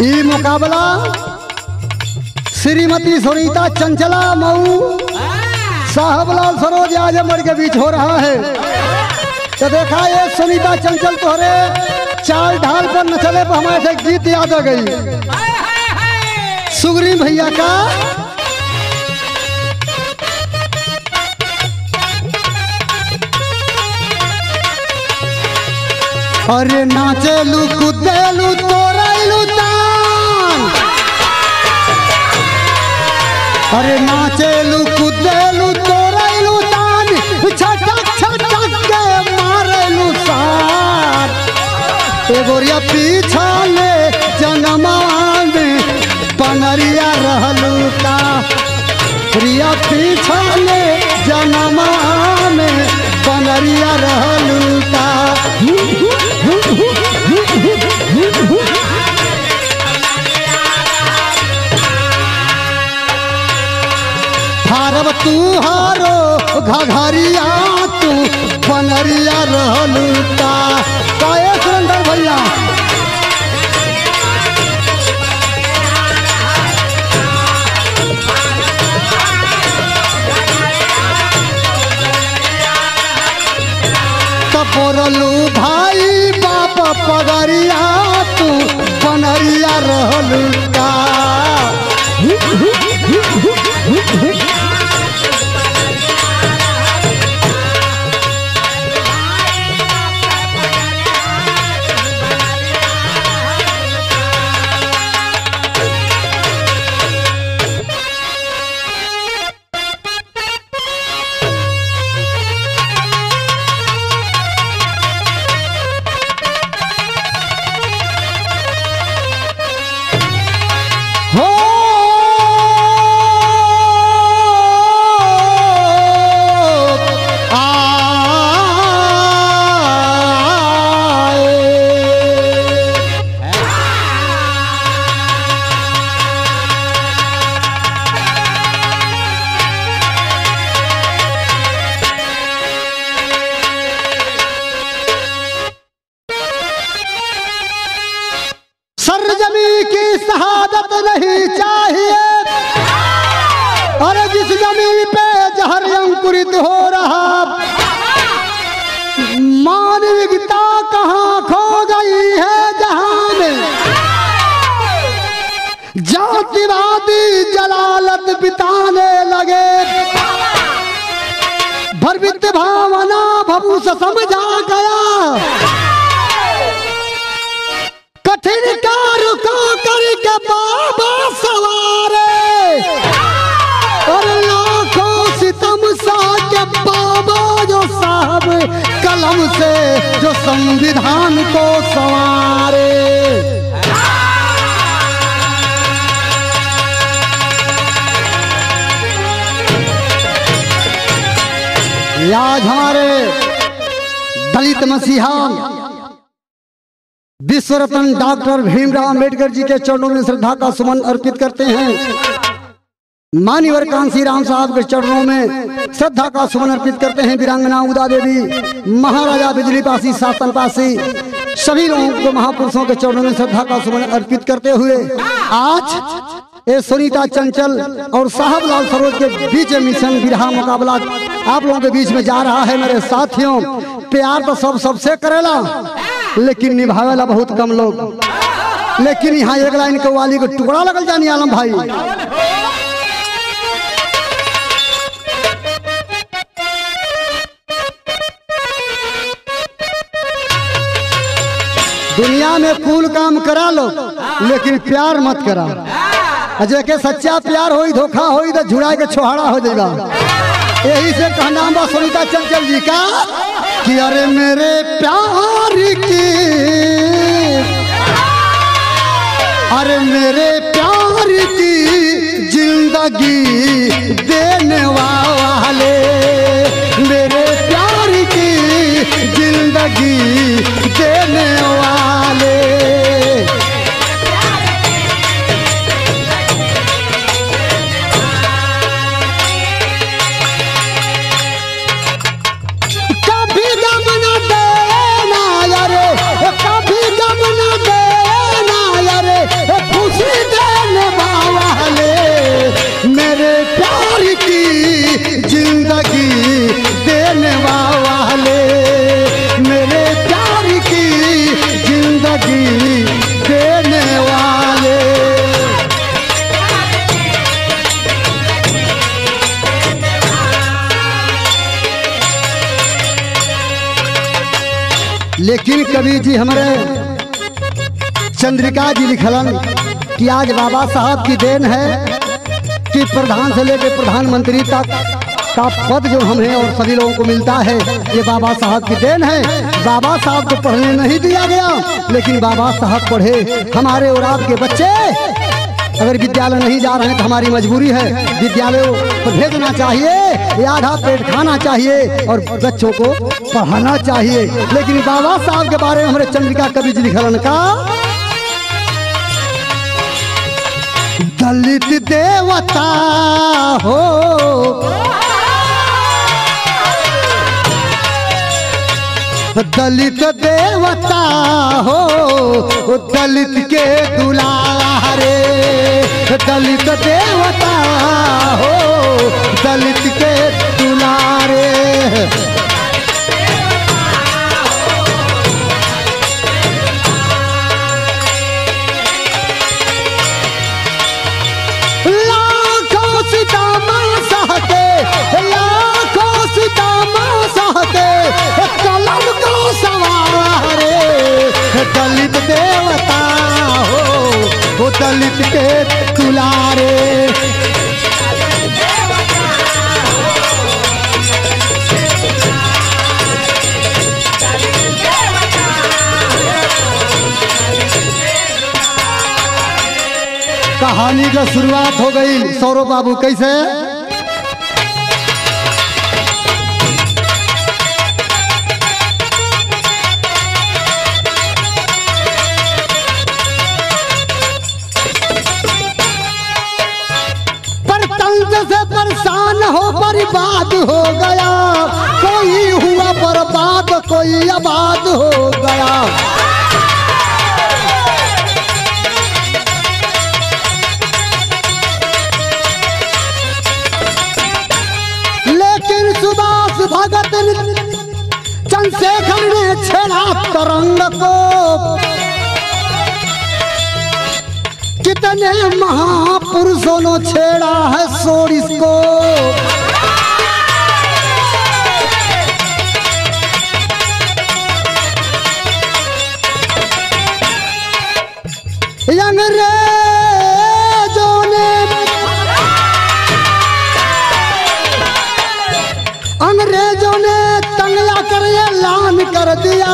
ये मुकाबला श्रीमती सुनीता चंचला मऊ साहबलाल सरोज आजमगढ़ के बीच हो रहा है। तो देखा ये सुनीता चंचल तोहरे चाल ढाल पर न चले पर हमारे से गीत याद आ गई सुग्रीव भैया का। अरे नाचेलू कुदेलू तोराइलू तान, अरे नाचेलू कुदेलू तोराइलू तान, छटक छटक के मारेलू सार। एगोरिया पीछा ले जनमा में पनरिया रहलू का, रिया पीछा ले जनमा में पनरिया रहलू का। हारब तू हारो घघरिया तू बनरिया रहलू का। काहे सुरेंद्र भैया तपोरलू भाई बाप पगरिया तू बनरिया रहलू का। सरजमी की शहादत नहीं चाहिए, अरे जिस जमीन पे जहर अंकुरित हो रहा, मानविकता कहाँ खो गई है जहां में। जातिवादी जलालत बिताने लगे, भरवित भावना भभूस समझा गया। कठिन कार्य को करके बाबा सवारे, और लाखों सितम सा के बाबा जो साहब कलम से जो संविधान को संवारे। आज हमारे दलित मसीहा विश्व रत्न डॉक्टर भीमराव अंबेडकर जी के चरणों में श्रद्धा का सुमन अर्पित करते हैं। मान्यवर कांसी राम साहब के चरणों में श्रद्धा का सुमन अर्पित करते हैं। वीरांगना उदा देवी, महाराजा बिजली पासी, शासन पासी, सभी लोगों को महापुरुषों के चरणों में श्रद्धा का सुमन अर्पित करते हुए आज ये सुनीता चंचल और साहबलाल सरोज के बीच मिशन बिरहा मुकाबला आप लोगों के बीच में जा रहा है। मेरे साथियों, प्यार तो सब सबसे करेला, लेकिन निभावेला बहुत कम लोग। लेकिन यहाँ एक लाइन कव्वाली को टुकड़ा लगल जानी आलम भाई। दुनिया में कुल काम करा लो, लेकिन प्यार मत करा। जेके सच्चा प्यार होई, धोखा होई तो झुड़ा के छोहाड़ा हो जाएगा। यही से कहना बा सुनीता चंचल जी का कि अरे मेरे प्यार की, अरे मेरे प्यार की जिंदगी देने वाले, मेरे प्यार की जिंदगी देने वाले। कभी गम न देना यारे, कभी गम न देना यारे, लेकिन कवि जी हमारे चंद्रिका जी लिखलन कि आज बाबा साहब की देन है कि प्रधान से लेकर प्रधानमंत्री तक का पद जो हमें और सभी लोगों को मिलता है ये बाबा साहब की देन है। बाबा साहब को पढ़ने नहीं दिया गया, लेकिन बाबा साहब पढ़े। हमारे और आपके बच्चे अगर विद्यालय नहीं जा रहे हैं तो हमारी मजबूरी है, विद्यालयों को भेजना चाहिए, या आधा पेट खाना चाहिए और बच्चों को पढ़ाना चाहिए। लेकिन बाबा साहब के बारे में हमारे चंद्रिका कवि जी लिखलन का दलित देवता हो, दलित देवता हो, दलित के दुलारे, दलित देवता हो, दलित के दुलारे। लाखों सितम सहते, लाखों सितम सहते, कलम को सवारे, दलित देवता हो, वो दलित के दुलारे। कहानी का शुरुआत हो गई। सौरभ बाबू कैसे? से परेशान हो बर्बाद हो गया, कोई हुआ बर्बाद कोई आबाद हो गया। लेकिन सुभाष भगत चंद्रशेखर ने छेड़ा तरंग को, कितने महापुरुषों ने छेड़ा है सोरिस को। अंग्रेजों ने तंगला कर ऐलान कर दिया,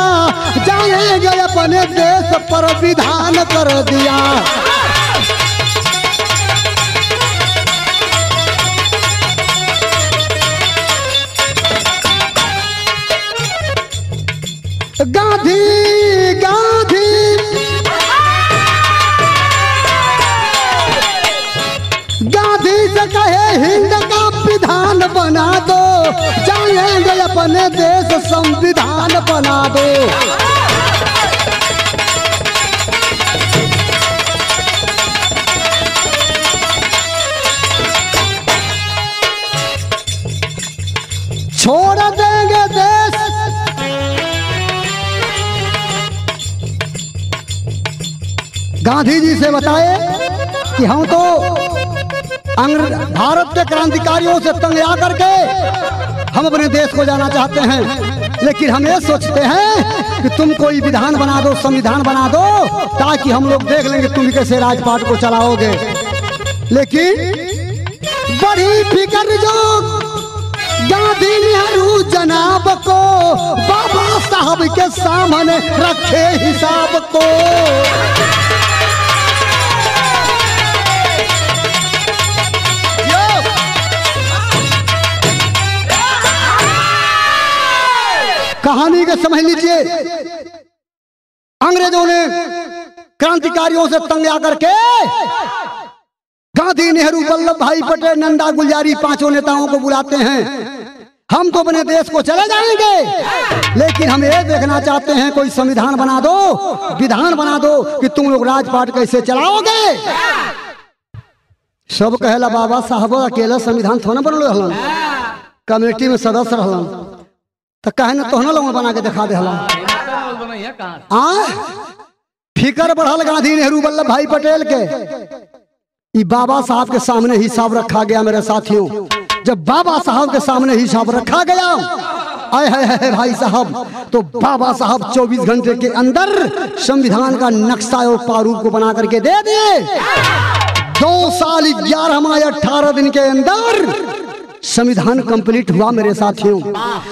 जाएंगे अपने देश पर विधान कर दिया। गांधी गांधी गांधी से कहे हिंद का विधान बना दो, जाएंगे अपने देश संविधान बना दो। छोड़ देंगे देश गांधी जी से बताए कि हम तो भारत के क्रांतिकारियों से तंग आकर के हम अपने देश को जाना चाहते हैं, लेकिन हम ये सोचते हैं कि तुम कोई विधान बना दो, संविधान बना दो, ताकि हम लोग देख लेंगे तुम कैसे राजपाट को चलाओगे। लेकिन बड़ी फिक्र जो गांधी नेहरू जनाब को, बाबा साहब के सामने रखे हिसाब को। कहानी के समझ लीजिए, अंग्रेजों ने क्रांतिकारियों से तंग आकर के गांधी नेहरू वल्लभ भाई पटेल नंदा गुलजारी पांचों नेताओं को बुलाते हैं। हम तो अपने देश को चले जाएंगे, लेकिन हम ये देखना चाहते हैं कोई संविधान बना दो, विधान बना दो कि तुम लोग राजपाट कैसे चलाओगे। सब कहला बाबा साहब अकेला संविधान थोड़ा बनल रहलन, कमेटी में सदस्य रहलन, तो कहे न तोहना लोग बना के दिखा दे हलन। फिकर बढ़ल गांधी नेहरू वल्लभ भाई पटेल के। ये बाबा साहब के सामने हिसाब रखा गया मेरे साथियों। जब बाबा साहब के सामने हिसाब रखा गया आए है भाई साहब, तो बाबा साहब 24 घंटे के अंदर संविधान का नक्शा और प्रारूप को बना करके दे दिए। 2 साल 11 माह 18 दिन के अंदर संविधान कंप्लीट हुआ मेरे साथियों।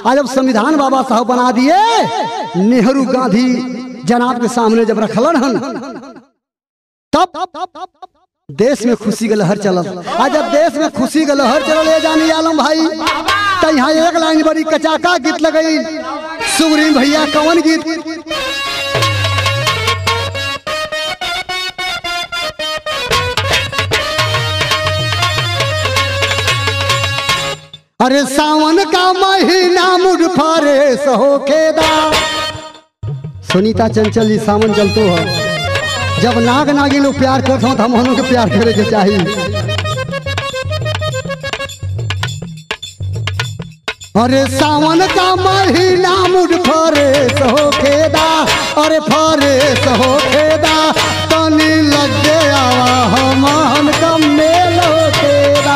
आज जब संविधान बाबा साहब बना दिए, नेहरू गांधी जनाब के सामने जब रखलन हन, तब देश में खुशी का लहर चलल। आज जब देश में खुशी का लहर चलल ले जानी आलम भाई, तो यहाँ एक लाइन बड़ी कचाका गीत लगई। सुग्रीव भैया कौन गीत? अरे सावन का महीना मुझ फारेस हो खेदा। सुनीता चंचल जी, सावन चलतो है, जब नाग नागिन लोग प्यार करते हो तो हम के प्यार करे के चाहिए। अरे सावन का महीना मुझ फारेस हो खेदा, अरे फारेस हो खेदा, तनी लग गया हम का मेल हो खेदा।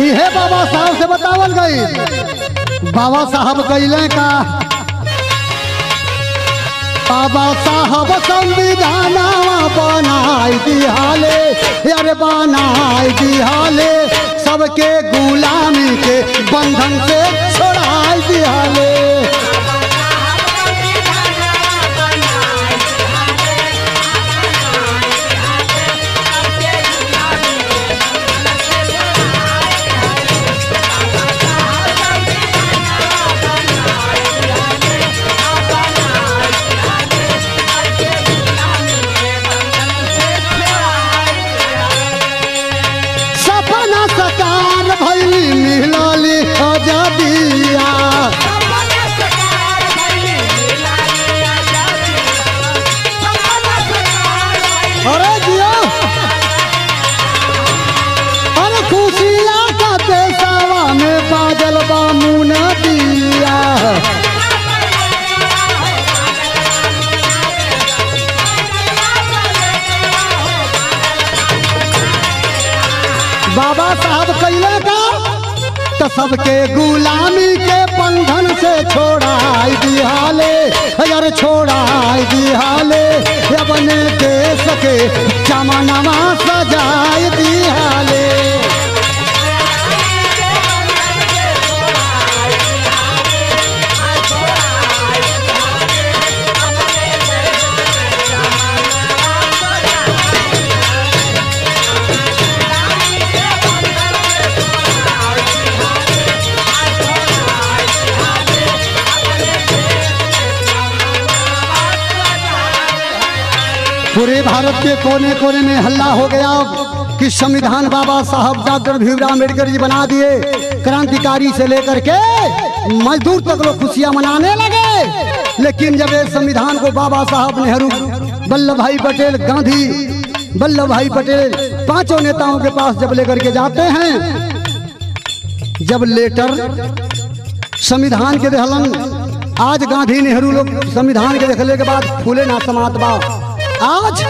यह बाबा साहब से बतावल गई। बाबा साहब कैले का, बाबा साहब संविधान बनाई दिहाले, यार बनाई दिहाले, सबके गुलामी के बंधन से छोड़ाई दिहाले। बाबा साहब कैले का, तो सबके गुलामी के बंधन से छोड़ाई दिहाले, यार छोड़ाई दिहाले, अपने देश के जमानामा सजाई दिहाले। पूरे भारत के कोने कोने में हल्ला हो गया कि संविधान बाबा साहब डॉक्टर भीमराव अम्बेडकर जी बना दिए। क्रांतिकारी से लेकर के मजदूर तक लोग खुशियां मनाने लगे। लेकिन जब ये संविधान को बाबा साहब, नेहरू, वल्लभ भाई पटेल, गांधी, वल्लभ भाई पटेल, पांचों नेताओं के पास जब लेकर के जाते हैं, जब लेटर संविधान के दहलन, आज गांधी नेहरू लोग संविधान के देखने के बाद फूले ना समात बा, आज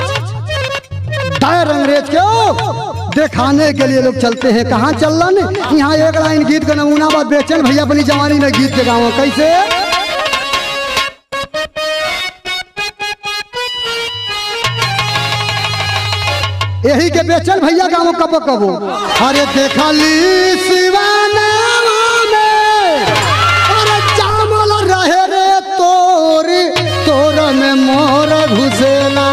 दायर अंग्रेज को दिखाने के लिए लोग चलते हैं। कहाँ चलन? यहाँ एक लाइन गीत का नमूना बात बेचन भैया अपनी जवानी में गीत के गाँव कैसे? यही के बेचन भैया गाँव कब कबो, अरे देखा ली सिवाना में, अरे जामल रहे रे तोरी, तोर में मोर घुसेला।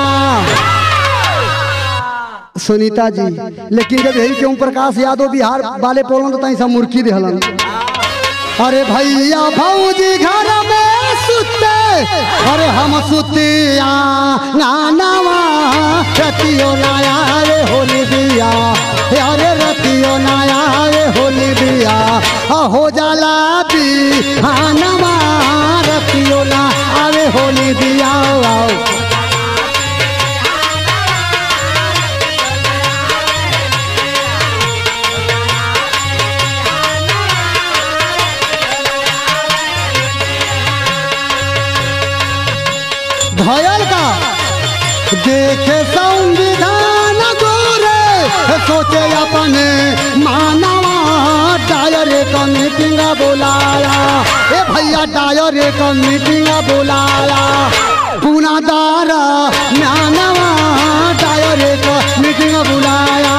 सुनीता जी, लेकिन जब यही क्यों प्रकाश यादव बिहार वाले बोलन तो तई सब मुर्की देहलन। अरे भैया भौजी घर में सुते, अरे हम सुतिया नानावा, रतियो नाया रे होली दिया, अरे रतियो नाया रे होली दिया, हो जाला दी हानवा, रतियो ना अरे होली दिया। देखे संविधान गोरे सोचे अपने मानवा डायर का मीटिंग बुलाया। ए भैया डायर का मीटिंग बुलाया। पुनादार मानवा डायर का मीटिंग बुलाया।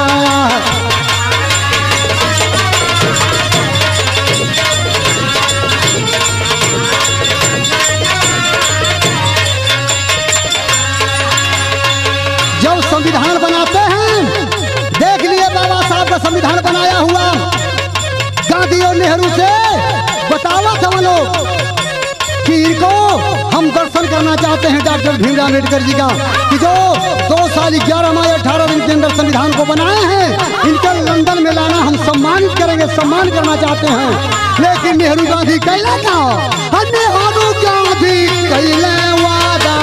जब संविधान बनाते हैं, देख लिए बाबा साहब का संविधान बनाया हुआ गांधी और नेहरू से बतावा था वो लोग कि इनको हम दर्शन करना चाहते हैं डॉक्टर भीमराव अम्बेडकर जी का, कि जो 2 साल 11 माह 18 दिन के अंदर संविधान को बनाए हैं, इनका लंदन में लाना हम सम्मानित करेंगे, सम्मान करना चाहते हैं। लेकिन नेहरू गांधी कैला था, नेहरू गांधी कैले वादा।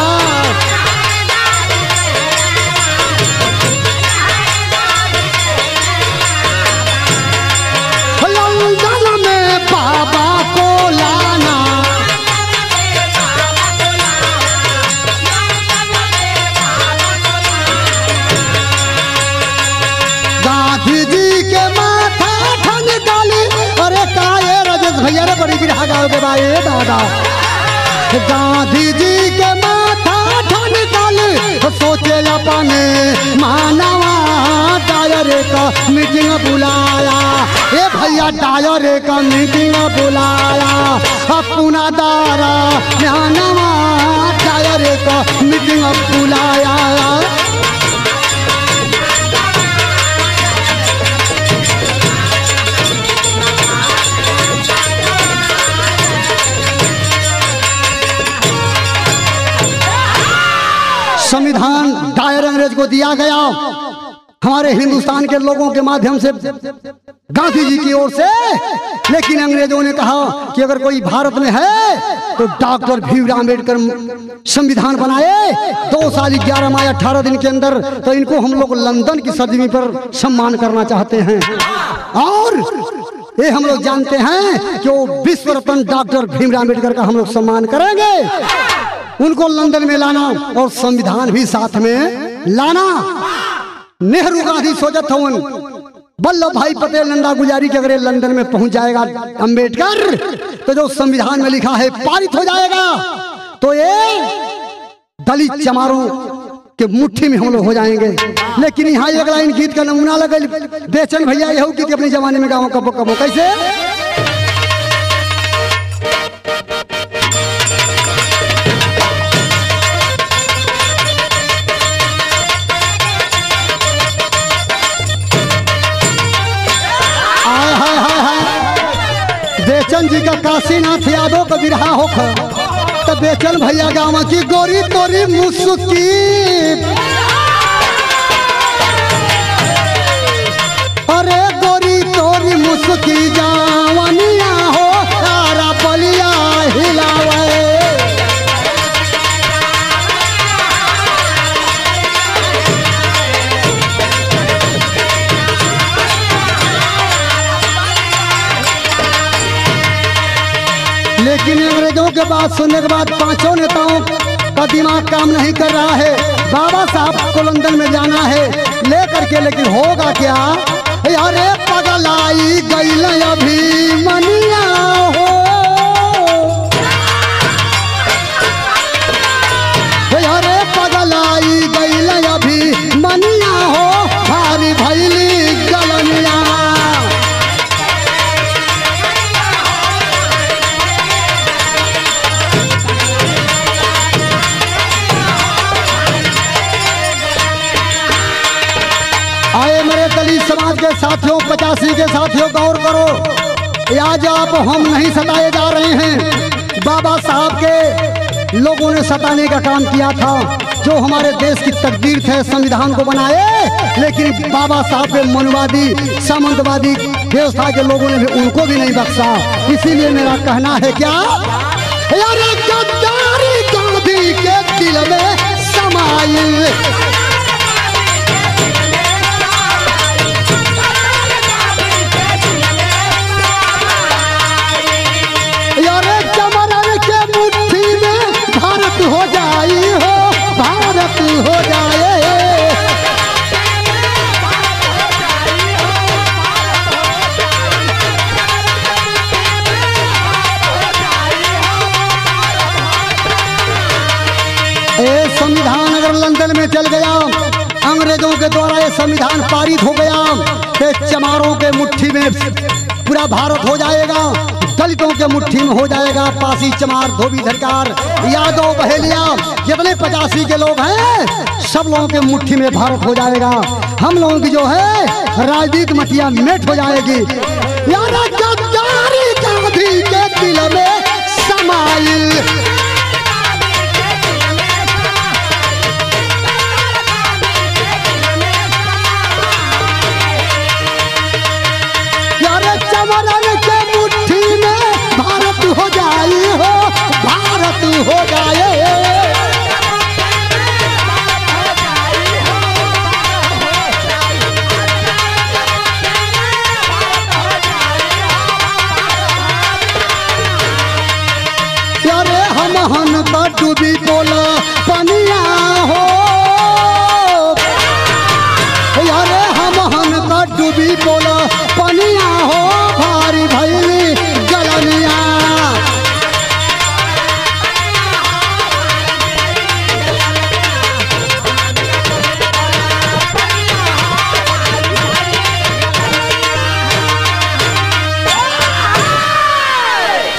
लंदन में बाबा को लाना, गांधी जी के माथा ठन डाली। अरे काये राजेश भैया रे बड़ी बिरहा गाँव के भाई दादा। गांधी जी के माथा ठन डाली, सोचे अपने मानवा डायर का मीटिंग बुलाया। ए भैया डायर का मीटिंग बुलाया। पुनादारा मानवा डायर का मीटिंग बुलाया। संविधान डायर अंग्रेज को दिया गया हमारे हिंदुस्तान के लोगों के माध्यम से, गांधी जी की ओर से। लेकिन अंग्रेजों ने कहा कि अगर कोई भारत में है तो डॉक्टर भीमराव अम्बेडकर संविधान बनाए 2 साल 11 माह 18 दिन के अंदर, तो इनको हम लोग लंदन की सरजमी पर सम्मान करना चाहते हैं। और ये हम लोग जानते हैं कि वो विश्व रत्न डॉक्टर भीमराव अम्बेडकर का हम लोग सम्मान करेंगे। उनको लंदन में लाना और संविधान भी साथ में लाना। नेहरू गांधी सोचत हवन, वल्लभ भाई पटेल नंदा गुजारी के अगर लंदन में पहुंच जाएगा अम्बेडकर, तो जो संविधान में लिखा है पारित हो जाएगा, तो ये दलित चमारों के मुट्ठी में हम लोग हो जाएंगे। लेकिन यहाँ एक लाइन गीत का नमूना लगे, बेचन भैया यही गीत अपने जमाने में गाँव कबो कबो कैसे। बेचन जी का काशीनाथ यादव का बिरहा होख, तो बेचन भैया गाँव की गोरी तोरी मुस्की। अरे गोरी तोरी मुस्की जावनिया हो, तारा बलिया हिलावे। लेकिन अंग्रेजों के बात सुनने के बाद पांचों नेताओं का दिमाग काम नहीं कर रहा है। बाबा साहब को लंदन में जाना है लेकर के, लेकिन होगा क्या। अरे पगलाई गई अभी मनिया हो, अरे पगलाई गई अभी मनिया हो, भारी भैली गलनिया। आए मेरे दलित समाज के साथियों, 85 के साथियों, गौर करो। आज आप हम नहीं सताए जा रहे हैं, बाबा साहब के लोगों ने सताने का काम किया था। जो हमारे देश की तकदीर थे संविधान को बनाए, लेकिन बाबा साहब के मनुवादी सामंतवादी व्यवस्था के लोगों ने भी उनको भी नहीं बख्शा। इसीलिए मेरा कहना है क्या, यार गद्दारी गांधी के दिल में समाई। हो जाई हो, भारत हो जाए। जेल में चल गया। अंग्रेजों के द्वारा ये संविधान पारित हो गया कि चमारों के मुट्ठी में पूरा भारत हो जाएगा, दलितों के मुट्ठी में हो जाएगा। पासी, चमार, धोबी, धरकार, यादव, बहेलिया, जितने 85 के लोग हैं सब लोगों के मुट्ठी में भारत हो जाएगा। हम लोगों की जो है राजनीतिक मटिया मेट हो जाएगी। यार गद्दारी गांधी के दिल में समाइल, चमरन के मुट्ठी में भारत हो जाए, हो भारत हो जाए। यारे हम हन का डूबी बोला पनिया हो, यारे हम हन का डूबी बोला पनिया हो, भारी भैली गलनिया।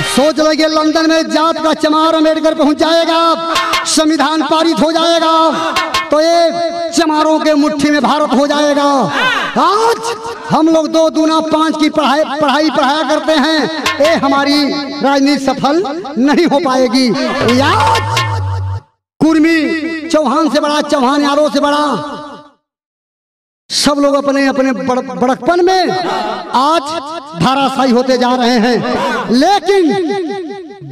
सोच लगे लंदन में जात का चमार अम्बेडकर पहुंच जाएगा, संविधान पारित हो जाएगा तो ये चमारों के मुट्ठी में भारत हो जाएगा। आज हम लोग 2 दूना 5 की पढ़ाया करते हैं, ये हमारी राजनीति सफल नहीं हो पाएगी। आज कुर्मी चौहान से बड़ा, चौहान यादव से बड़ा, सब लोग अपने अपने बड़कपन में आज धाराशायी होते जा रहे हैं। लेकिन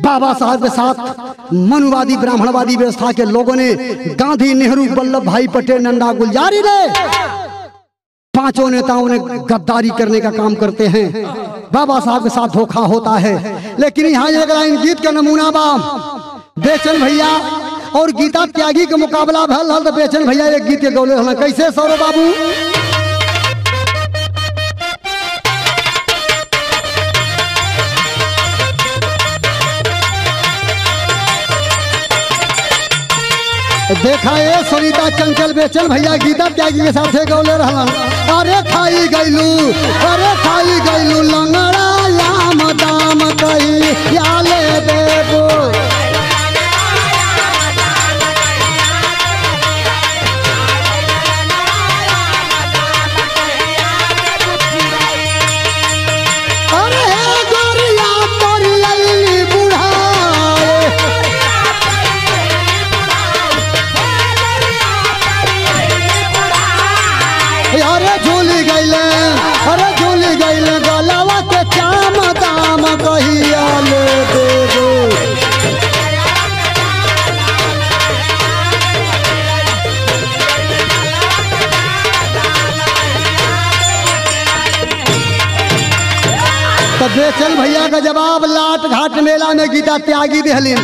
बाबा साहब के साथ मनुवादी ब्राह्मणवादी व्यवस्था के लोगों ने, गांधी, नेहरू, वल्लभ भाई पटेल, नंदा, गुलजारी ने, 5 नेताओं ने गद्दारी करने का काम करते हैं। बाबा साहब के साथ धोखा होता है। लेकिन यहाँ एक लाइन गीत का नमूना बा, बेचन भैया और गीता त्यागी के मुकाबला भल हल तो बेचन भैया एक गीत के गौले हल। कैसे सौरव बाबू? देखा ये सुनीता चंचल बेचन भैया गीता त्यागी के साथ गौले रहलन। अरे खाई गईलू, अरे खाई गईलू लंगड़ा याम दाम कही या ले देबो। अरे झूली गईल गलवा के चाम दाम कहिया ले देबो। तो बेचन भैया का जवाब लाट घाट मेला में गीता त्यागी दिहलिन।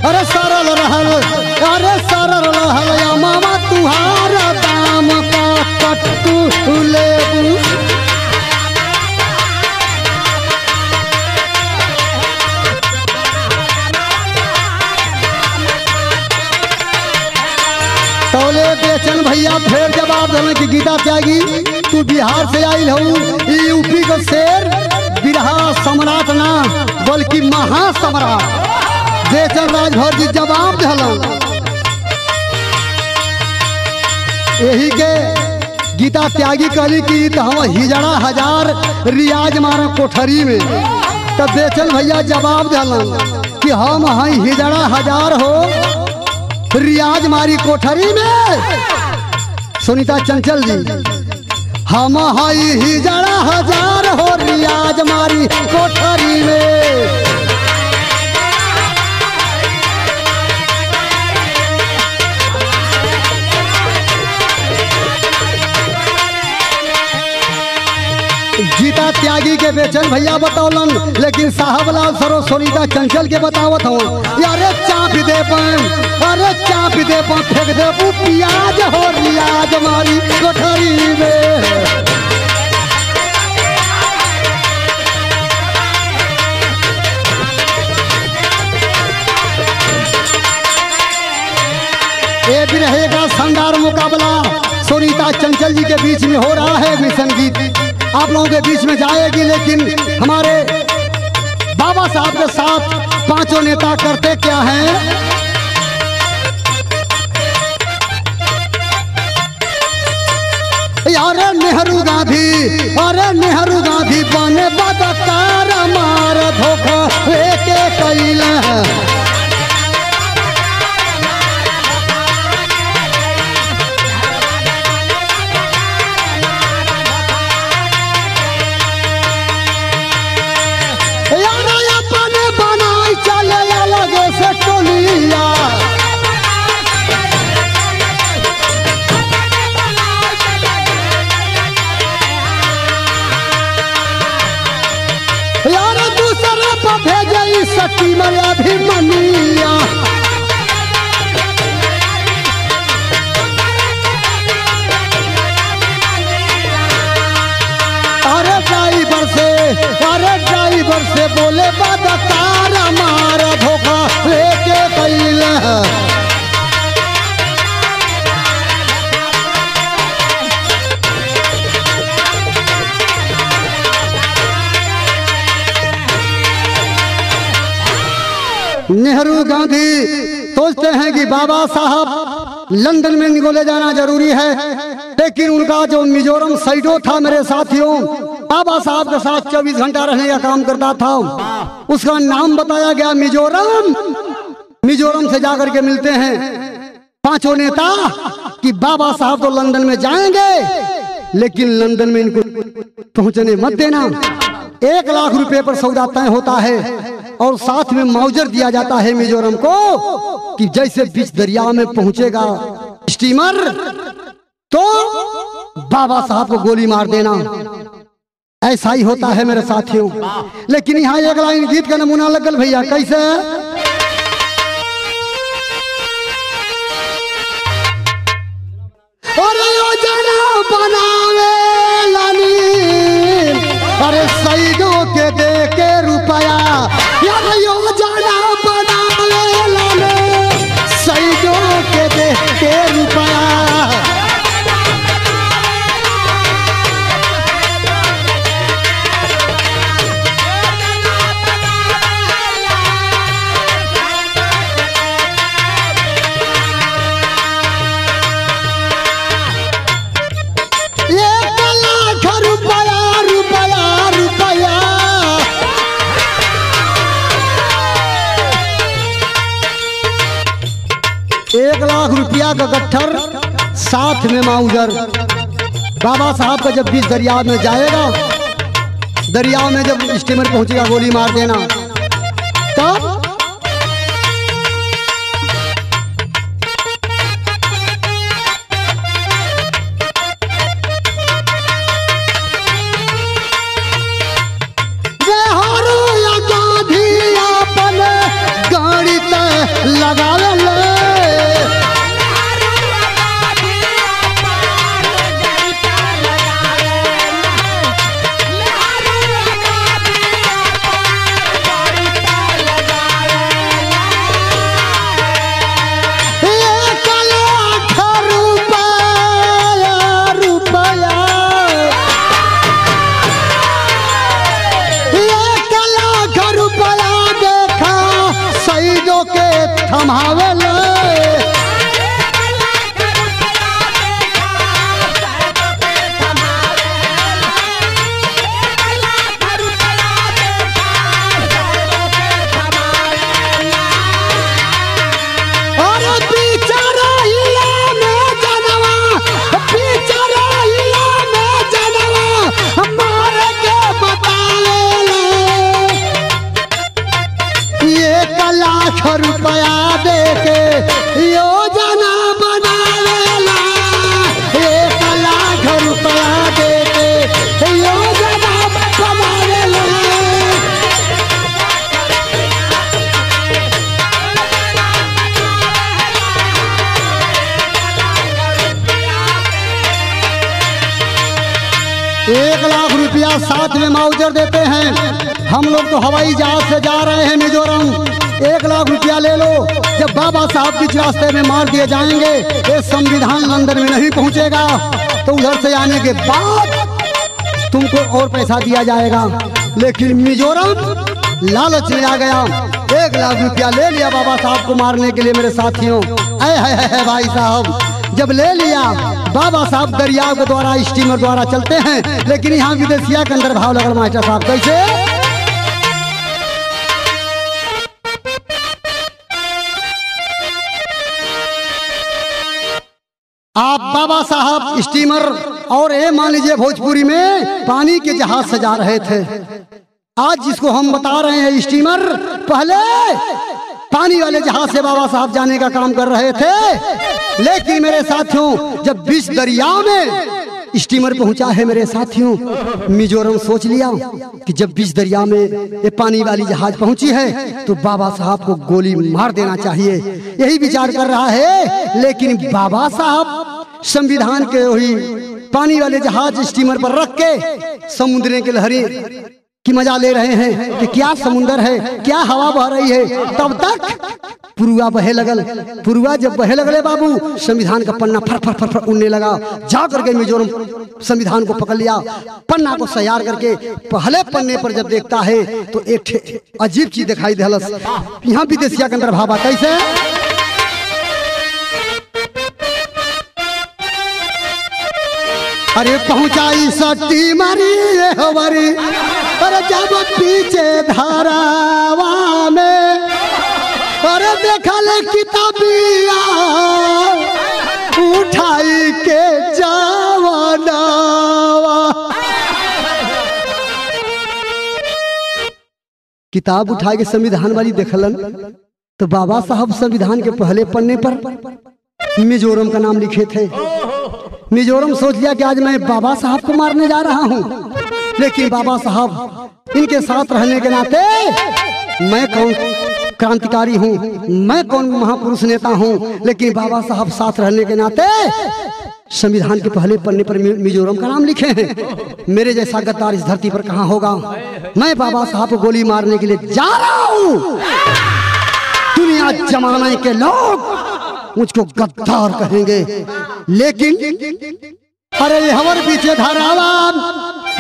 अरे सरल रहल, अरे सरल रहल या मामा तुहारा दाम का कट्टू लेबू। तौले बेचन भैया फिर जवाब देने की गीता त्यागी तू बिहार से आई हो, यूपी का शेर, बिरहा सम्राट ना बल्कि महासम्राट बेचन राजभर जी जवाब दिलन। यही के गीता त्यागी कहली कि तो हम हिजड़ा हजार रियाज मारे कोठरी में। तब बेचन भैया जवाब दिलन कि हम हैं हिजड़ा हजार हो रियाज मारी कोठरी में। सुनीता चंचल जी हम हई हिजड़ा हजार हो रियाज मारी कोठरी में। गीता त्यागी के बेचन भैया बतावलन, लेकिन साहबलाल सरो सोनीता चंचल के बतावत हो। अरे चाप दे पान, अरे चाप दे पान फेंक दे प्याज हो रियाज मारी कोठरी में। ये भी रहेगा शानदार अम्बेडकर जी के बीच में हो रहा है मिशन गीत, आप लोगों के बीच में जाएगी। लेकिन हमारे बाबा साहब के साथ पांचों नेता करते क्या हैं? अरे नेहरू गांधी, अरे नेहरू गांधी बने बदकार मार धोखा लेके कैला। अभिमनिया अरे ड्राइवर से बोले बदकार मार धोखा लेके कैले। नेहरू गांधी सोचते हैं कि बाबा साहब लंदन में इनको ले जाना जरूरी है, लेकिन उनका जो मिजोरम साइडो था मेरे साथियों, बाबा साहब के साथ 24 घंटा रहने का काम करता था, उसका नाम बताया गया मिजोरम। मिजोरम से जाकर के मिलते हैं पांचों नेता कि बाबा साहब तो लंदन में जाएंगे, लेकिन लंदन में इनको पहुंचने मत देना। 1 लाख रुपए पर सौदा तय होता है और साथ में माउजर दिया जाता है मिजोरम को कि जैसे बीच दरिया में पहुंचेगा स्टीमर तो बाबा साहब को गोली मार देना। ऐसा ही होता है मेरे साथियों। लेकिन यहाँ एक लाइन गीत का नमूना लगल भैया, कैसे? अरे योजना बनावे लानी, अरे सईदों के दे के रुपया, योजना बनावे लाने सईदों के दे के रुपया। रुपया का गट्ठर साथ में माउजर। बाबा साहब का जब बीच दरिया में जाएगा, दरिया में जब स्टीमर पहुंचेगा गोली मार देना। तब साथ में माउजर देते हैं। हम लोग तो हवाई जहाज से जा रहे हैं मिजोरम, 1 लाख रुपया ले लो। जब बाबा साहब बीच रास्ते में मार दिए जाएंगे, ये संविधान लंदन में नहीं पहुंचेगा। तो उधर से आने के बाद तुमको और पैसा दिया जाएगा। लेकिन मिजोरम लालच में आ गया, 1 लाख रुपया ले लिया बाबा साहब को मारने के लिए। मेरे साथियों है भाई साहब, जब ले लिया बाबा साहब दरिया के द्वारा स्टीमर द्वारा चलते हैं, लेकिन यहाँ विदेशिया के अंदर भाव लगल मास्टर साहब। कैसे? आप बाबा साहब स्टीमर और ये मान लीजिए भोजपुरी में पानी के जहाज सजा रहे थे। आज जिसको हम बता रहे हैं स्टीमर, पहले पानी वाले जहाज से बाबा साहब जाने का काम कर रहे थे। लेकिन मेरे साथियों, जब बीच दरिया में स्टीमर पहुंचा है मेरे साथियों, मिजोरम सोच लिया कि जब बीच दरिया में ये पानी वाली जहाज पहुंची है तो बाबा साहब को गोली मार देना चाहिए, यही विचार कर रहा है। लेकिन बाबा साहब संविधान के वही पानी वाले जहाज स्टीमर पर रख के समुद्र के लहरी की मजा ले रहे हैं कि क्या समुंदर है, क्या हवा बह रही है। तब तक पुरुआ बहे लगल। पुरुआ जब बहे लगले बाबू, संविधान का पन्ना फर फर फर फर उड़ने लगा। जा करके मिजोरम संविधान को पकड़ लिया, पन्ना को तैयार करके पहले पन्ने पर जब देखता है तो एक अजीब चीज दिखाई देलस। यहाँ विदेशिया के अंदर भावा कैसे? अरे पहुंचाई सट्टी मारी हमारी, अरे जब पीछे धारावा में, अरे देखा ले किताबिया उठाई के जावनावा। किताब उठा के संविधान वाली देखलन तो बाबा साहब संविधान के पहले पन्ने पर मिजोरम का नाम लिखे थे। मिजोरम सोच लिया कि आज मैं बाबा साहब को मारने जा रहा हूँ, लेकिन बाबा साहब इनके साथ रहने के नाते मैं कौन क्रांतिकारी हूँ, मैं कौन महापुरुष नेता हूँ, लेकिन बाबा साहब साथ रहने के नाते संविधान के पहले पन्ने पर मिजोरम का नाम लिखे हैं। मेरे जैसा गद्दार इस धरती पर कहाँ होगा। मैं बाबा साहब को गोली मारने के लिए जा रहा हूँ। दुनिया जमाने के लोग मुझको गद्दार कहेंगे, लेकिन अरे हमारे पीछे धारावा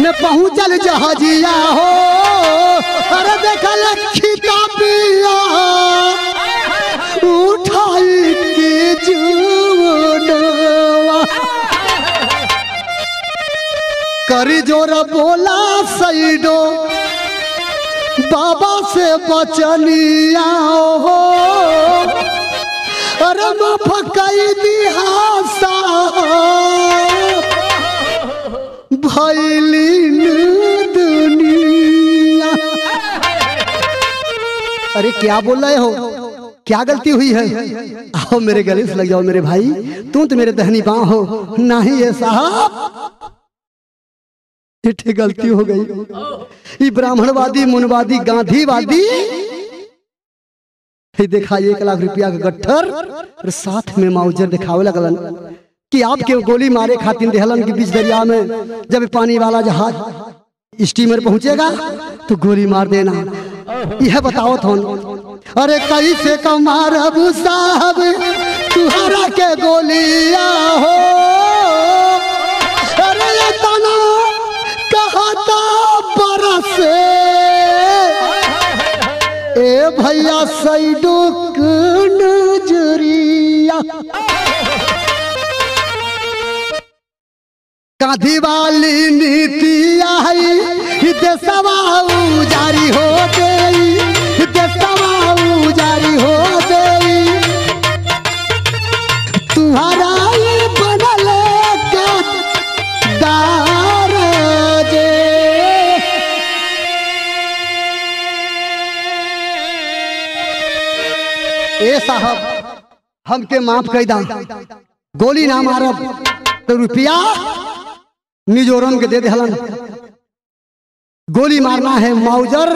में पहुंचल जहाजिया हो, अरे देखा किताबिया उठाई के जुनवा। करी जोरा बोला सईडो बाबा से बचनिया हो, अरे मफकई दिहासा भैली दुनिया। अरे क्या बोल रहे हो, क्या गलती हुई है? आओ मेरे गले से लग जाओ मेरे भाई, तुम तो मेरे दहनी बाँ हो। नहीं है साहब, गलती हो गई। ये ब्राह्मणवादी, मुनवादी, गांधीवादी देखा 1 लाख रुपया का गट्ठर और साथ में माउजर दिखावे लगलन कि आपके गोली मारे खातिर देहलन कि बीच दरिया में जब पानी वाला जहाज स्टीमर पहुंचेगा तो गोली मार देना। यह बताओ थोन, अरे कैसे कमारब साहब तुहरा के गोलिया हो, अरे तना कहता बरस ए भैया सईडुक नजरिया। गांधी वाली नीति आई देशवा उजारी हो गई, देशवा उजारी हो गई। तुम्हारा ये बनल गद्दार जे। ए साहब हमके माफ कर दा, गोली ना मारब तो रुपया मिजोरम के दे देहलन। गोली मारना है माउजर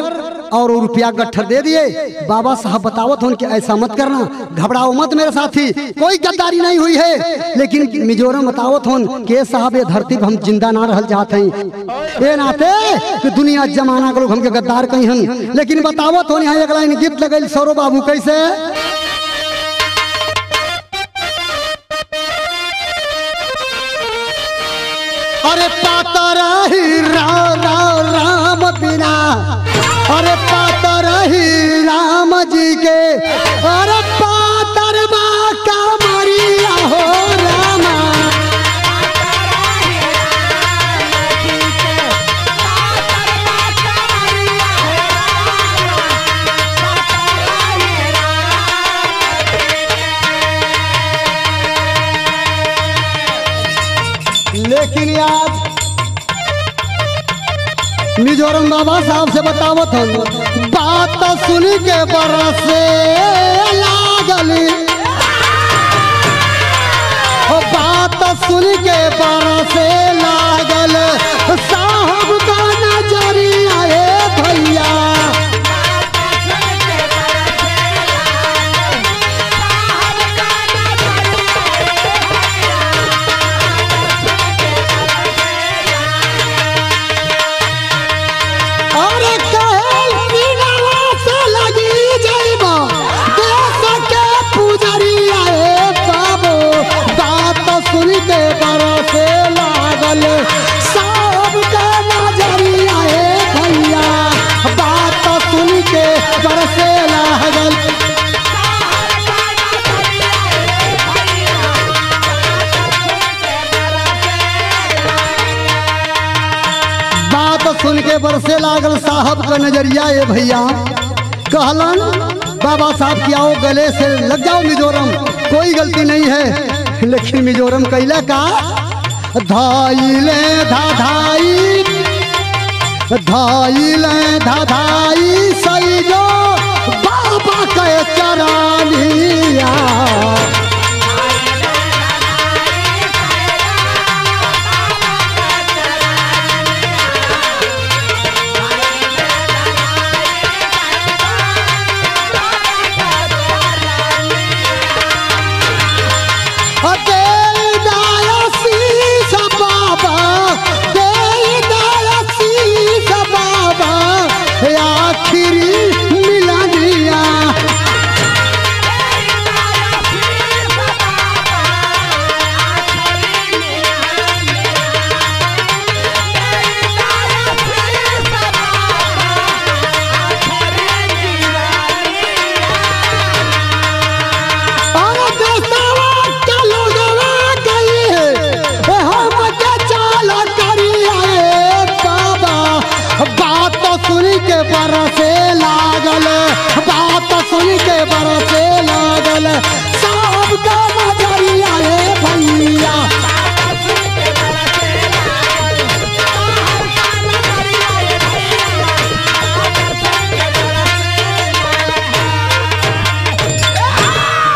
और रुपया गट्ठर दे दिए। बाबा साहब बतावत हूं कि ऐसा मत करना, घबराओ मत मेरे साथी, कोई गद्दारी नहीं हुई है। लेकिन मिजोरम बतावत हूं कि साहब ये धरती पर हम जिंदा ना रहल चाहते हैं, ये नाते कि दुनिया जमाना के लोग हमके गद्दार कहीं हन। लेकिन बतावत हूं यहाँ एक लाइन गीत लगल सौरो बाबू कैसे? अरे पाता रही राम बिना, अरे पाता रही राम जी के, अरे पातर बा का मरिया हो रामा। लेकिन आज मिजोरम बाबा साहब से बतावत हूँ, बात सुन के बरसे लागली, बात सुन के बरसे लागल साहब का नजरिया भैया। सुन के बरसे लागल साहब का नजरिया ये भैया। कहलन बाबा साहब की आओ गले से लग जाओ मिजोरम, कोई गलती नहीं है। लेकिन मिजोरम कैला का धाइले धाधाई, धाइले धाधाई सही जो बाबा के चरानिया।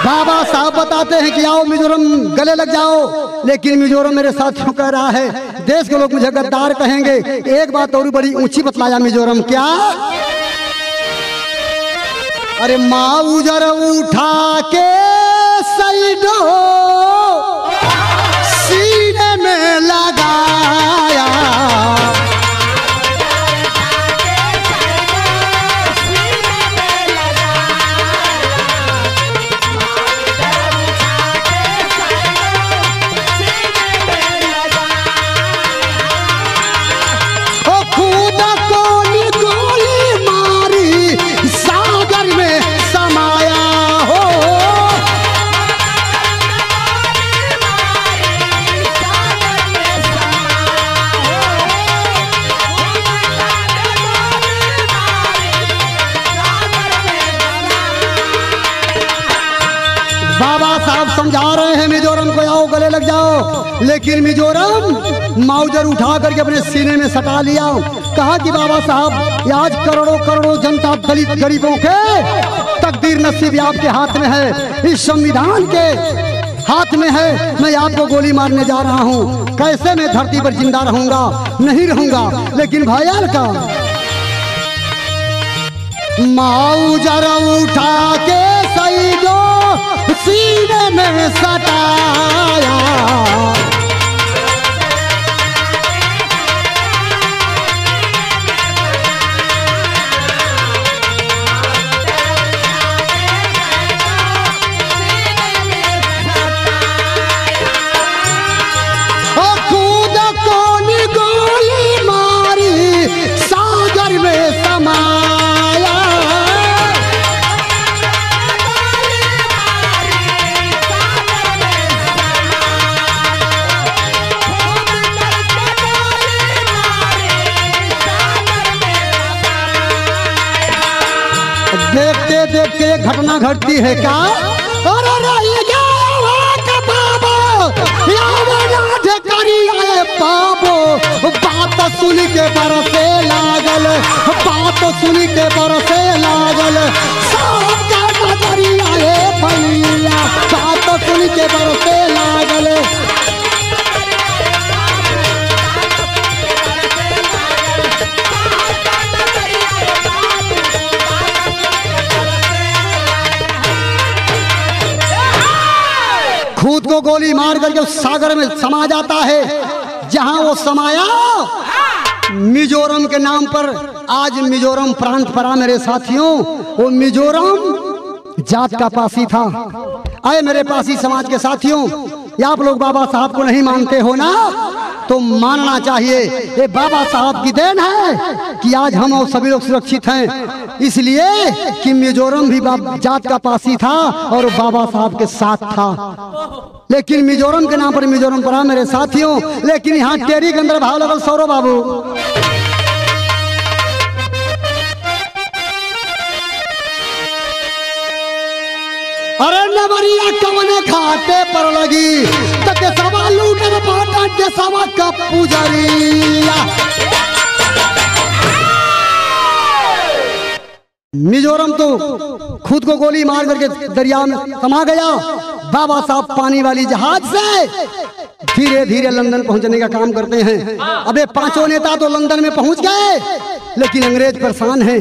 बाबा साहब बताते हैं कि आओ मिजोरम गले लग जाओ, लेकिन मिजोरम मेरे साथियों कह रहा है, देश के लोग मुझे गद्दार कहेंगे। एक बात और बड़ी ऊंची बतलाया मिजोरम, क्या? अरे माउजर उठा के सईदो सीने में लगाया, समझा रहे हैं मिजोरम को आओ गले लग जाओ। लेकिन मिजोरम माउजर उठा करके अपने सीने में सटा लिया। कहा कि बाबा साहब आज करोड़ों करोड़ों जनता दलित गरीबों के तकदीर नसीब आपके हाथ में है, इस संविधान के हाथ में है। मैं आपको गोली मारने जा रहा हूँ, कैसे मैं धरती पर जिंदा रहूंगा? नहीं रहूंगा। लेकिन भयाल का माउजर उठा के सईदो सीने में सटाया, कूद को देखते देखते एक घटना घटती है क्या? अरे बाबो बात सुन के बरसे लागल, बात सुन के बरसे लागल, सबका नजरिया है भैया, बात सुन के बरसे लागल। खुद को गोली मार करके उस सागर में समा जाता है जहां वो समाया मिजोरम के नाम पर। आज मिजोरम प्रांत पड़ा मेरे साथियों, वो मिजोरम जात का पासी था। आए मेरे पासी समाज के साथियों, ये आप लोग बाबा साहब को नहीं मानते हो ना, तो मानना चाहिए। ये बाबा साहब की देन है कि आज हम और सभी लोग सुरक्षित हैं, इसलिए कि मिजोरम भी जात का पासी था और बाबा साहब के साथ था। लेकिन मिजोरम के नाम पर मिजोरम पड़ा मेरे साथियों। लेकिन यहाँ टेरी के अंदर भाव लगल सौरव बाबू। अरे नवरिया कवने खाते पर लगी तक सवा लूटन बाटा के सवा का पुजारिया। मिजोरम तो खुद को गोली मार करके दरिया में समा गया। बाबा साहब पानी वाली जहाज से धीरे धीरे लंदन पहुंचने का काम करते हैं। अबे पांचों नेता तो लंदन में पहुंच गए, लेकिन अंग्रेज परेशान हैं।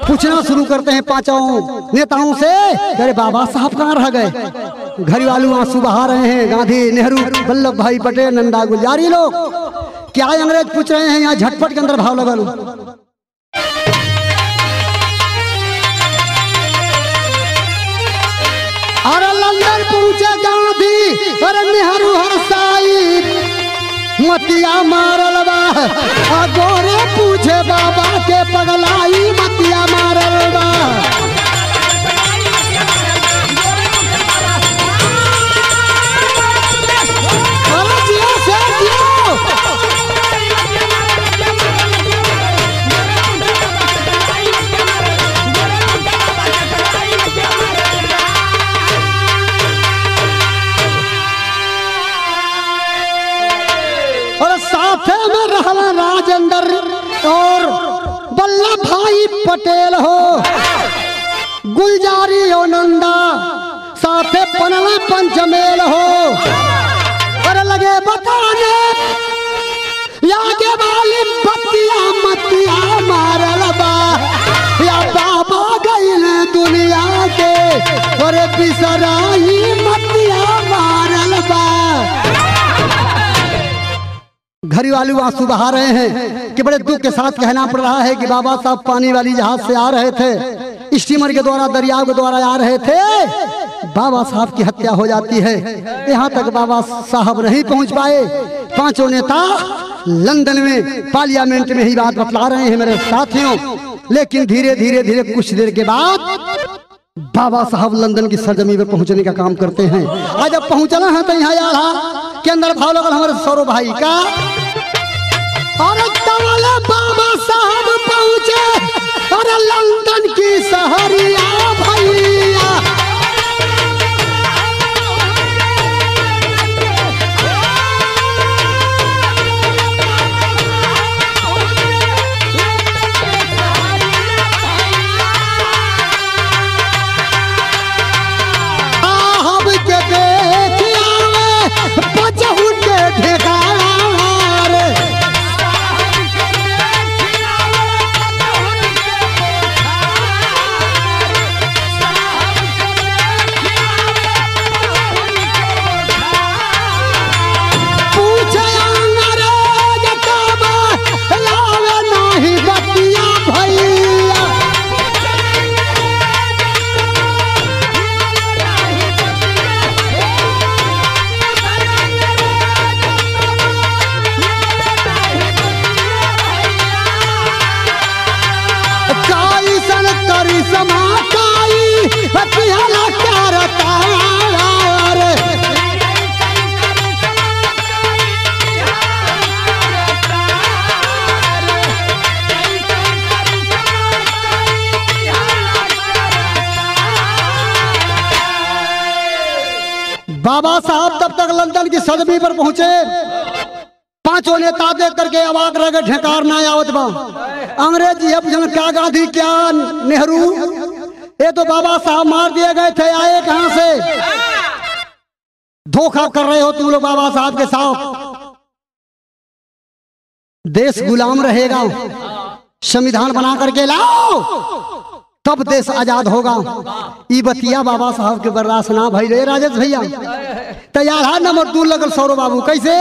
पूछना शुरू करते हैं पांचों नेताओं से, अरे बाबा साहब कहाँ रह गए? घर वालों आंसू बहा रहे हैं। गांधी, नेहरू, वल्लभ भाई पटेल, नंदा गुलजारी लोग क्या अंग्रेज पूछ रहे हैं। यहाँ झटपट के अंदर भाव लगल। अरे लंदन पहुंचे गांधी, अरे नेहरू हरसाई मतिया मारल बा। गोरे पूछे बाबा के पगलाई मतिया मारल बा। अरे जियो से जियो। और साथे में रहला राजेंद्र और वल्लभ भाई पटेल हो, गुलजारी और नंदा साथे बनला पंचमेल हो। और लगे बताने यागे वाली बतिया मतिया मारल बा। या बाबा गइल दुनिया के और बिसराई मतिया मारल बा। घर वालों आंसू बहा रहे हैं कि बड़े दुख के साथ कहना पड़ रहा है कि बाबा साहब पानी वाली जहाज से आ रहे थे, स्टीमर के द्वारा, दरिया के द्वारा आ रहे थे, बाबा साहब की हत्या हो जाती है। यहाँ तक बाबा साहब नहीं पहुंच पाए। पांचों नेता लंदन में पार्लियामेंट में ही बात बतला रहे हैं मेरे साथियों। लेकिन धीरे धीरे धीरे कुछ देर के बाद बाबा साहब लंदन की सरजमी पे पहुंचने का काम करते हैं। आज जब पहुंचना है तो यहाँ यार के अंदर भाव लगल हमारे सौरव भाई का। और बाबा साहब पहुंचे और लंदन की शहरिया भैया। बाबा साहब तब तक लंदन की सदमी पर पहुंचे। पांचों नेता देख करके अवाक रह गए, ढेकार ना आवत बा। अंग्रेजी अब जन क्या गांधी क्या नेहरू, ये तो बाबा साहब मार दिए गए थे, आए कहां से? धोखा कर रहे हो तुम लोग बाबा साहब के साथ। देश गुलाम रहेगा, संविधान बना करके लाओ तब देश आजाद होगा। ई बतिया बाबा साहब के बर्दाश्त ना भाई रे राजेश भैया। तैयार है नंबर 2 लगल सौरव बाबू। कैसे?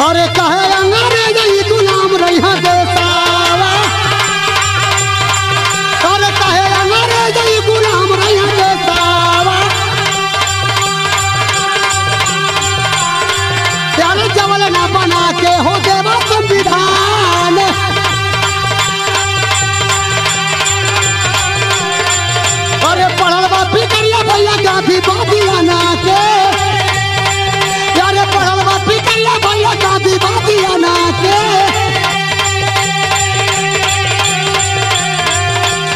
अरे कहे अंग्रेजी गुलाम रहा देसावा, अरे कहे अंग्रेजी गुलाम रहा देसावा, यार जवल ना बना के हो देवा संविधान। अरे पढ़ल बा फिकरिया भैया गांधी बादिया ना के, यार पढ़ल बा फिकरिया भैया गांधी बादिया ना के।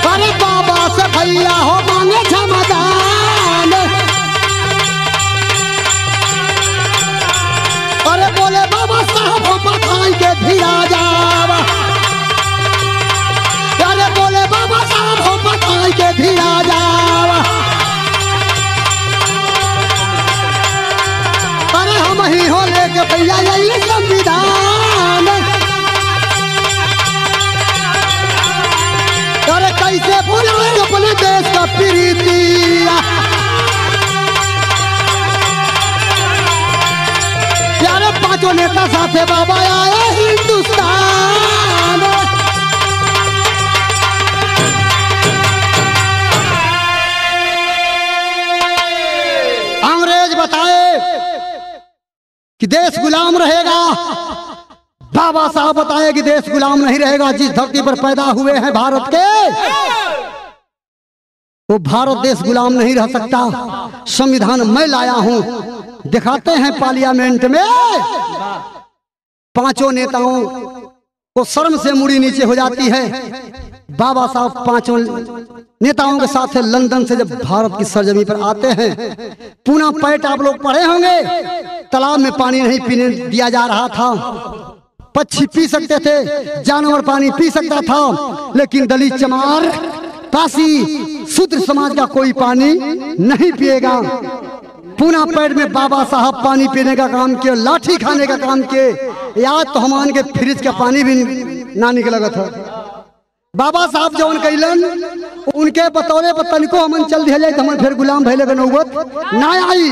अरे बाबा से भैया हो मांगे क्षमदान। अरे बोले बाबा साहब हो बताई के धीरा जावा, अरे बोले बाबा साहब हो बताई के धीरा जावा। अरे हम ही हो लेके भैया यही संविधान। अरे कैसे भुलाए अपने देश का प्रीतिया, यार पांचों नेता साथे बाबा आए हिंदुस्तान। अंग्रेज बताए कि देश गुलाम रहेगा, बाबा साहब बताए कि देश गुलाम नहीं रहेगा। जिस धरती पर पैदा हुए हैं भारत के, वो भारत देश गुलाम नहीं रह सकता। संविधान मैं लाया हूं, दिखाते हैं पार्लियामेंट में। पांचों नेताओं को शर्म से मुड़ी नीचे हो जाती है। बाबा साहब पांचों नेताओं के साथ लंदन से जब भारत की सरजमी पर आते हैं, पूना पैट आप लोग पढ़े होंगे, तालाब में पानी नहीं पीने दिया जा रहा था। पक्षी पी सकते थे, जानवर पानी पी सकता था, लेकिन दलित चमार पासी शूद्र समाज का कोई पानी नहीं पिएगा। पूना पैट में बाबा साहब पानी पीने का काम किए, लाठी खाने का काम किए। याद तो हमान के फ्रिज का पानी भी ना निकला था। बाबा साहब जौन कैलन उनके बतौले पर तनिको हमन चल दिया जाए तो हम फिर गुलाम भैले के नौबत ना आई।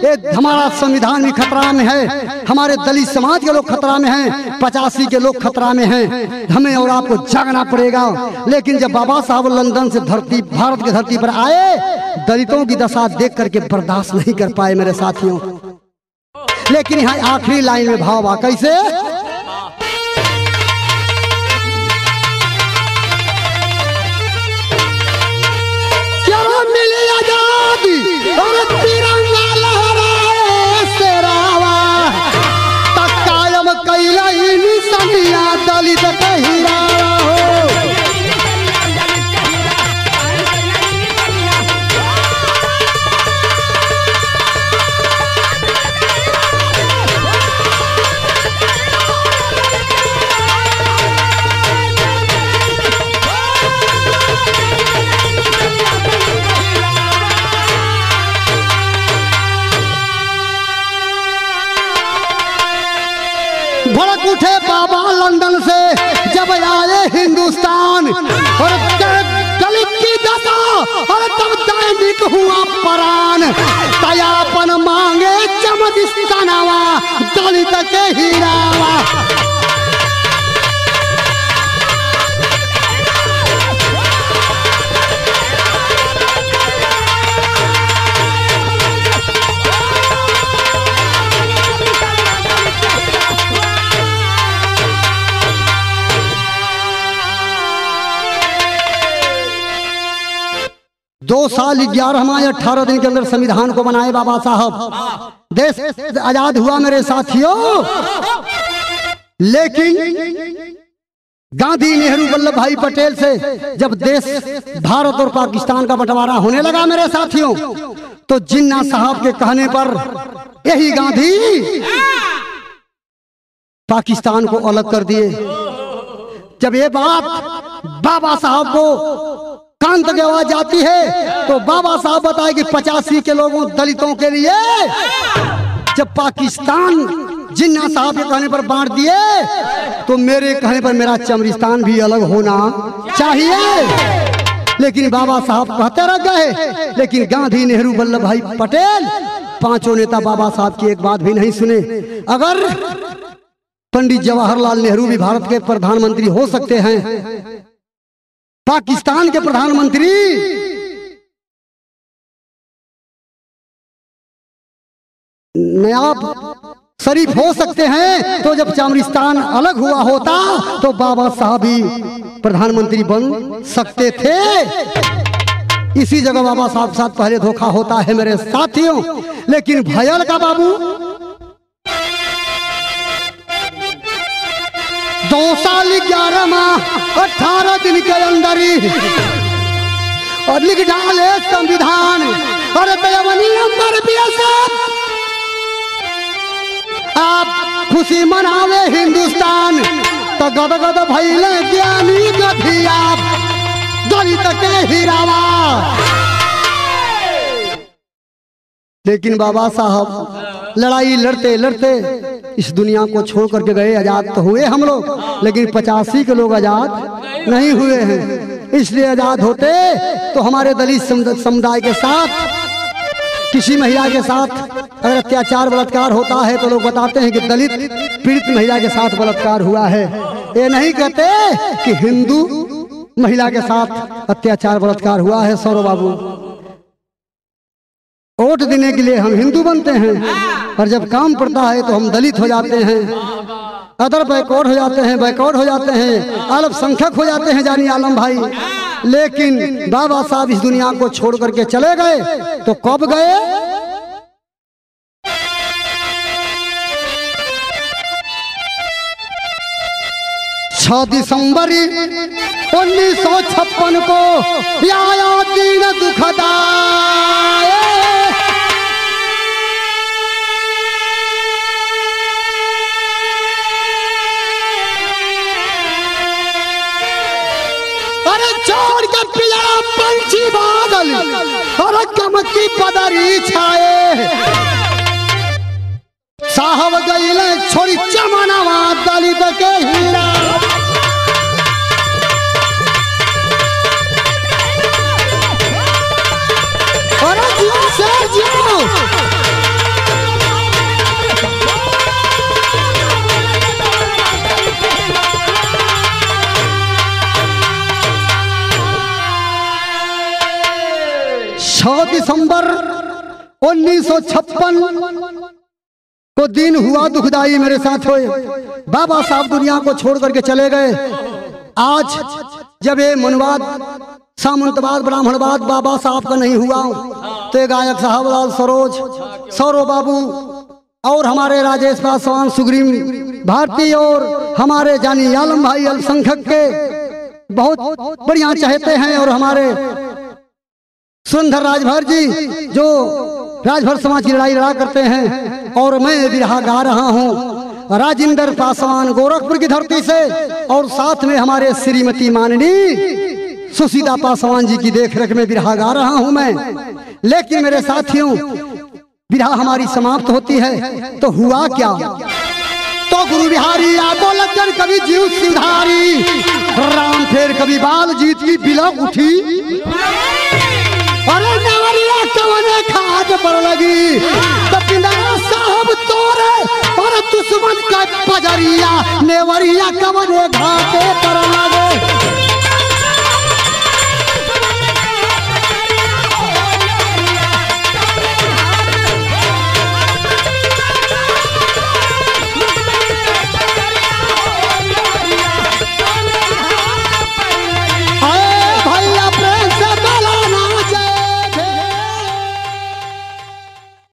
ये हमारा संविधान भी खतरा में है, हमारे दलित समाज के लोग खतरा में हैं, 85 के लोग खतरा में हैं। हमें और आपको जागना पड़ेगा। लेकिन जब बाबा साहब लंदन से भारत की धरती पर आए, दलितों की दशा देख करके बर्दाश्त नहीं कर पाए मेरे साथियों। लेकिन यहाँ आखिरी लाइन में भाव आ कैसे? मिली आजादी और तिरंगा लहराए सेरावा, तक कायम कैला निशानिया दलित कहिरावा हो। भड़क उठे बाबा लंदन से जब आए हिंदुस्तान, और दलित की दशा और तब दैनिक हुआ परान। तयापन मांगे चमदिस्तानवा दलित के हीरावा। दो साल 11 माह 18 दिन के अंदर संविधान को बनाए बाबा साहब। देश आजाद हुआ मेरे साथियों। लेकिन गांधी, नेहरू, वल्लभ भाई पटेल से जब देश भारत और पाकिस्तान का बंटवारा होने लगा मेरे साथियों, तो जिन्ना साहब के कहने पर यही गांधी पाकिस्तान को अलग कर दिए। जब ये बात बाबा साहब को कान तक आवाज जाती है तो बाबा साहब बताए कि 85 के लोगों दलितों के लिए जब पाकिस्तान जिन्ना साहब के कहने पर बांट दिए तो मेरे कहने पर मेरा चमरिस्तान भी अलग होना चाहिए। लेकिन बाबा साहब कहते रह गए, लेकिन गांधी, नेहरू, वल्लभ भाई पटेल पांचों नेता बाबा साहब की एक बात भी नहीं सुने। अगर पंडित जवाहरलाल नेहरू भी भारत के प्रधानमंत्री हो सकते हैं, पाकिस्तान के प्रधानमंत्री नवाब शरीफ हो सकते हैं, तो जब चमरिस्तान अलग हुआ होता तो बाबा साहब भी प्रधानमंत्री बन सकते थे। इसी जगह बाबा साहब साथ पहले धोखा होता है मेरे साथियों। लेकिन भयल का बाबू 2 साल 11 माह 18 दिन के अंदर ही और लिख डाले संविधान। और आप खुशी मनावे हिंदुस्तान तो गदगद भइले ज्ञानी गधिया दलित के हीरावा। लेकिन बाबा साहब लड़ाई लड़ते लड़ते इस दुनिया को छोड़ करके गए। आजाद तो हुए हम लोग, लेकिन 85 के लोग आजाद नहीं हुए हैं। इसलिए आजाद होते तो हमारे दलित समुदाय के साथ किसी महिला के साथ अगर अत्याचार बलात्कार होता है तो लोग बताते हैं कि दलित पीड़ित महिला के साथ बलात्कार हुआ है। ये नहीं कहते कि हिंदू महिला के साथ अत्याचार बलात्कार हुआ है। सौरव बाबू, वोट देने के लिए हम हिंदू बनते हैं और जब काम पड़ता है तो हम दलित हो जाते हैं, अदर बैकवर्ड हो जाते हैं, बैकवर्ड हो जाते हैं, अल्पसंख्यक हो जाते हैं जानी आलम भाई। लेकिन बाबा साहब इस दुनिया को छोड़ करके चले गए तो कब गए? 6 दिसंबर 1956 को आया दिन दुखदाई। अरे छोड़ के पिया पंछी बादल और कम की पदरी छाए। साहब गईले छोड़ी चमनवा दलित के हीरा। अरे जियो से जियो। दिसंबर 1956 को दिन हुआ दुखदाई मेरे साथ हुए। बाबा साहब दुनिया को छोड़ करके चले गए। आज जब ये मनवाद, सामंतवाद, ब्राह्मणवाद बाबा साहब का नहीं हुआ तो गायक साहबलाल सरोज, सौरव बाबू और हमारे राजेश पासवान, सुग्रीव भारती और हमारे जानी आलम भाई अल्पसंख्यक के बहुत बढ़िया चाहते हैं, और हमारे सुंदर राजभर जी जो राजभर समाज की लड़ाई लड़ा करते हैं। और मैं बिरहा गा रहा हूँ राजेंद्र पासवान गोरखपुर की धरती से, और साथ में हमारे श्रीमती माननी सुशीला पासवान जी की देखरेख में बिरहा गा रहा हूँ मैं। लेकिन मेरे साथियों, बिरहा हमारी समाप्त होती है तो हुआ क्या? तो गुरु बिहारी यादव लगन कभी जीव सिधारी, राम फेर कभी बाल जीत की बिलक उठी। अरे नेवरिया कवने खाद पर लगी तो पिंडरा साहब तोरे, और दुश्मन का पजरिया नेवरिया कवने घाटे पर लगे।